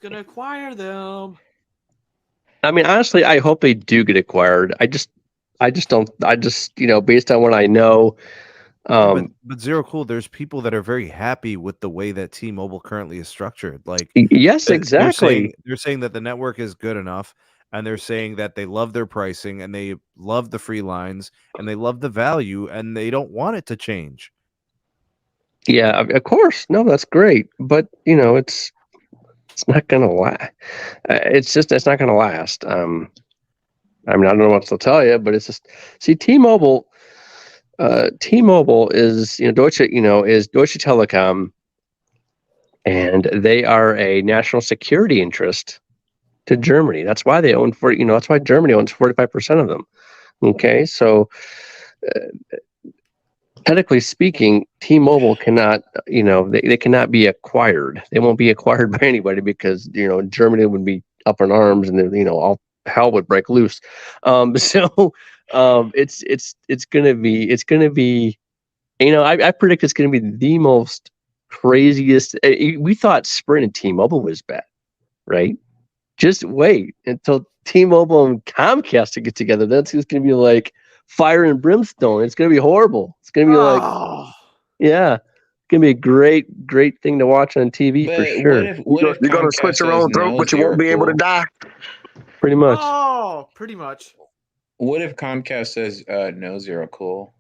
going to acquire them. I mean, honestly, I hope they do get acquired. I just don't. Based on what I know. But Zero Cool, there's people that are very happy with the way that T-Mobile currently is structured. Like, yes, exactly. They're saying that the network is good enough, and they're saying that they love their pricing, and they love the free lines, and they love the value, and they don't want it to change. Yeah, of course. No, that's great, but it's not gonna last. It's not gonna last. I mean, I don't know what to tell you, but it's just T-Mobile. T-Mobile is Deutsche Telekom, and they are a national security interest to Germany. That's why they own that's why Germany owns 45% of them. Okay, so technically speaking, T-Mobile cannot they cannot be acquired. They won't be acquired by anybody because Germany would be up in arms and then all hell would break loose. It's gonna be I predict it's gonna be the most craziest. We thought Sprint and T-Mobile was bad, right? Just wait until T-Mobile and Comcast to get together. That's just gonna be like fire and brimstone. It's gonna be horrible. It's gonna be it's gonna be a great thing to watch on TV for sure. What if you're gonna switch your own throat, but you won't be able to die? Pretty much. Oh, pretty much. What if Comcast says no Zero Cool?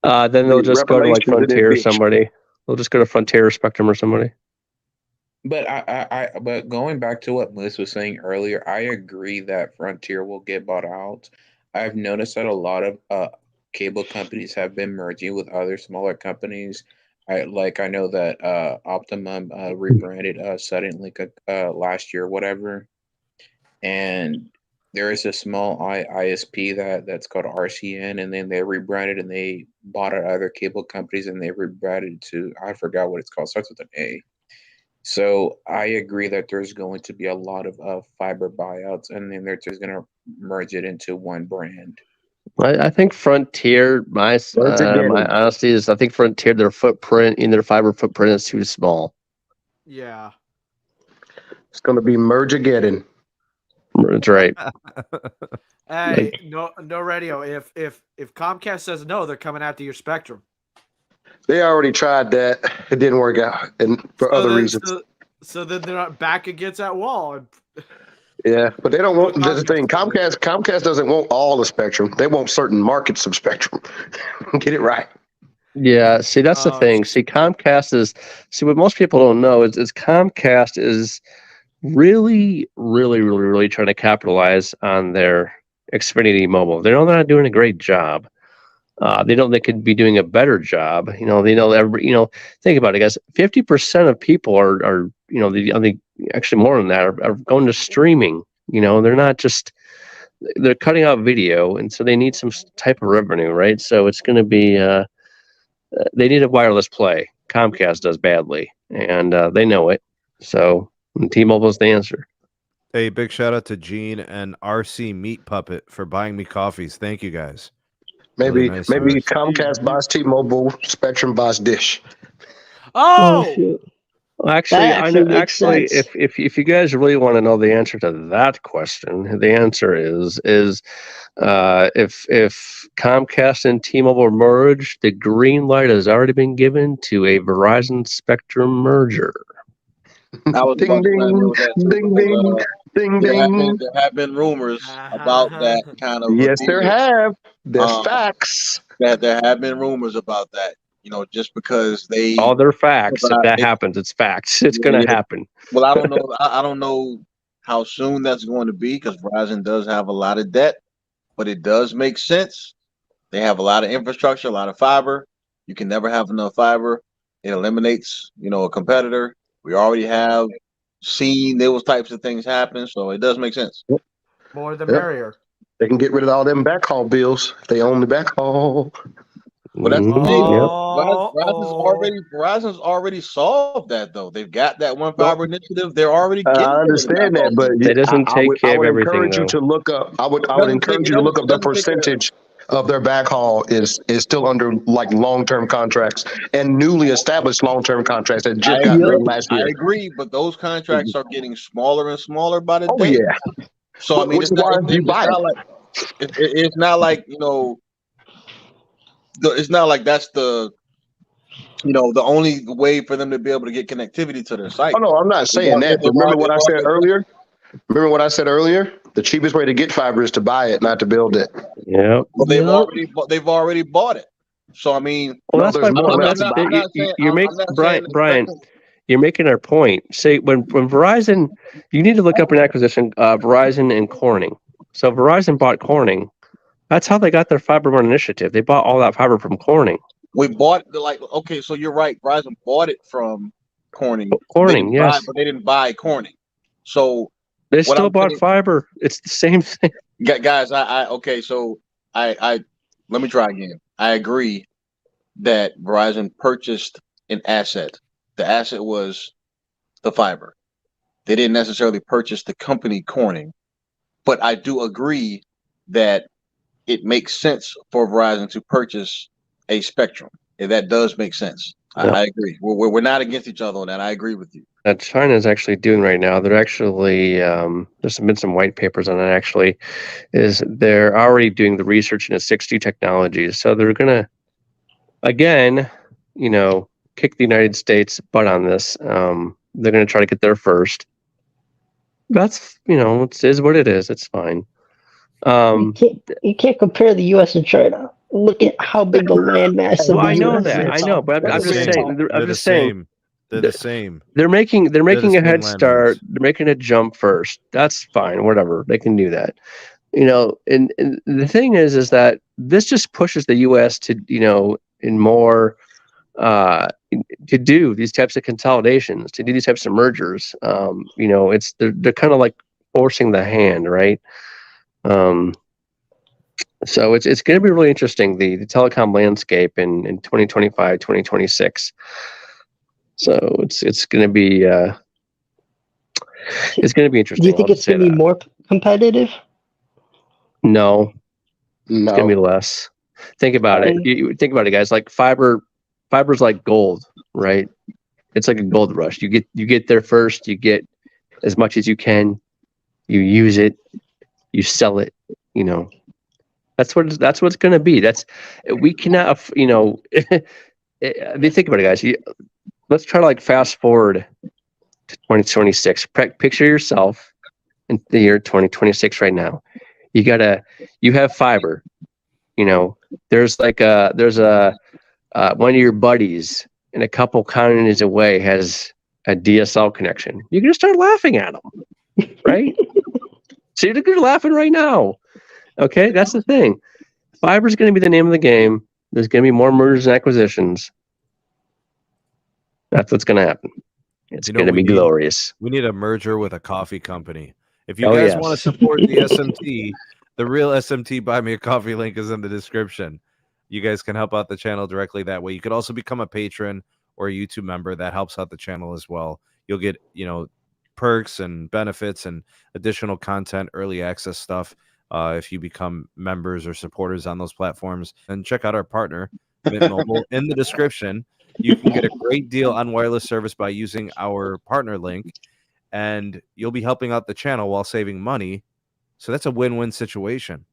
Then they'll just go to like Frontier or somebody. They'll just go to Frontier or Spectrum or somebody. But but going back to what Melissa was saying earlier, I agree that Frontier will get bought out. I've noticed that a lot of cable companies have been merging with other smaller companies. I know that Optimum rebranded Suddenlink last year, whatever. And there is a small ISP that's called RCN, and then they rebranded and they bought out other cable companies and they rebranded to, I forgot what it's called, starts with an A. So I agree that there's going to be a lot of fiber buyouts, and then they're just going to merge it into one brand. I think Frontier, my honesty is, I think Frontier, their footprint in their fiber footprint is too small. Yeah. It's going to be merge-ageddon. That's right. Hey, no radio. If Comcast says no, they're coming after your Spectrum. They already tried that. It didn't work out, and for other reasons. So then they're not back against that wall. Yeah, but they don't want the thing. Comcast doesn't want all the spectrum. They want certain markets of spectrum. Get it right. Yeah, see, that's the thing. See, Comcast is what most people don't know is Comcast is really trying to capitalize on their Xfinity Mobile. They know they're not doing a great job. They know they could be doing a better job. They know think about it, guys. 50% of people are I think actually more than that are going to streaming. They're not just, they're cutting out video, and so they need some type of revenue, right? So it's going to be they need a wireless play. Comcast does badly, and they know it. So T-Mobile's the answer. Hey, big shout out to Gene and RC Meat Puppet for buying me coffees. Thank you guys. Maybe Comcast buys T-Mobile, Spectrum buys Dish. Oh, actually, I know. Actually, if you guys really want to know the answer to that question, the answer is if Comcast and T-Mobile merge, the green light has already been given to a Verizon Spectrum merger. I was ding, ding, ding, ding, ding, ding. There have been rumors about that kind of. Yes, there have. There's facts. That there have been rumors about that. Just because they. Oh, they're facts. If that happens, it's facts. It's going to happen. Well, I don't know. I don't know how soon that's going to be, because Verizon does have a lot of debt, but it does make sense. They have a lot of infrastructure, a lot of fiber. You can never have enough fiber. It eliminates, a competitor. We already have seen those types of things happen, so it does make sense. More the merrier. They can get rid of all them backhaul bills if they own the backhaul. Well, that's the thing. Verizon's already solved that, though. They've got that one fiber initiative. They're already getting. I understand that, but it doesn't take care of everything. I would encourage you to look up. I would encourage you to look up the percentage. of their backhaul is still under like long-term contracts and newly established long-term contracts that just got written last I year. agree, but those contracts are getting smaller and smaller by the Oh day. yeah. So I mean, Which is why you buy it. it's not like it's not like that's the the only way for them to be able to get connectivity to their site. Oh no, I'm not saying that. But remember what I said earlier? Remember what I said earlier? The cheapest way to get fiber is to buy it, not to build it. Yeah. Well, they've already bought it. So I mean, well, that's my point. You're making Brian. You're making our point. Say when Verizon, you need to look up an acquisition, Verizon and Corning. So Verizon bought Corning. That's how they got their fiber run initiative. They bought all that fiber from Corning. We bought okay, so you're right. Verizon bought it from Corning. Corning, yes, but they didn't buy Corning. So they still bought fiber. It's the same thing. Guys, okay, so I let me try again. I agree that Verizon purchased an asset. The asset was the fiber. They didn't necessarily purchase the company Corning, but I do agree that it makes sense for Verizon to purchase a spectrum. If that does make sense. Yep. I agree. We're not against each other on that. I agree with you. That China is actually doing right now. They're actually there's been some white papers on it. Actually, is they're already doing the research into 6G technologies. So they're gonna again, kick the United States butt on this. They're gonna try to get there first. That's it is what it is. It's fine. You can't compare the U.S. and China. Look at how big the landmass is. Well, I know that. I know, but I'm just saying. I'm just saying. They're the same. They're making a head start. They're making a jump first. That's fine. Whatever. They can do that. And the thing is that this just pushes the U.S. to in more to do these types of consolidations, to do these types of mergers. They're kind of like forcing the hand, right? So it's going to be really interesting, the telecom landscape in 2025, 2026. So it's going to be interesting. Do you think it's going to be more competitive? No, it's going to be less. Think about it. You think about it, guys. Like fiber's like gold, right? It's like a gold rush. You get there first. You get as much as you can. You use it. You sell it. That's what it's going to be. We cannot. I mean, think about it, guys. Let's try to fast forward to 2026. Picture yourself in the year 2026 right now. You have fiber. There's a one of your buddies in a couple counties away has a DSL connection. You're gonna start laughing at them, right? So you're laughing right now. Okay, that's the thing. Fiber is going to be the name of the game. There's going to be more mergers and acquisitions. That's what's going to happen. It's going to be glorious. We need a merger with a coffee company. If you guys want to support the SMT, the real SMT Buy Me a Coffee link is in the description. You guys can help out the channel directly that way. You could also become a patron or a YouTube member. That helps out the channel as well. You'll get, perks and benefits and additional content, early access stuff if you become members or supporters on those platforms. And check out our partner, Mint Mobile, in the description. You can get a great deal on wireless service by using our partner link, and you'll be helping out the channel while saving money. So that's a win-win situation.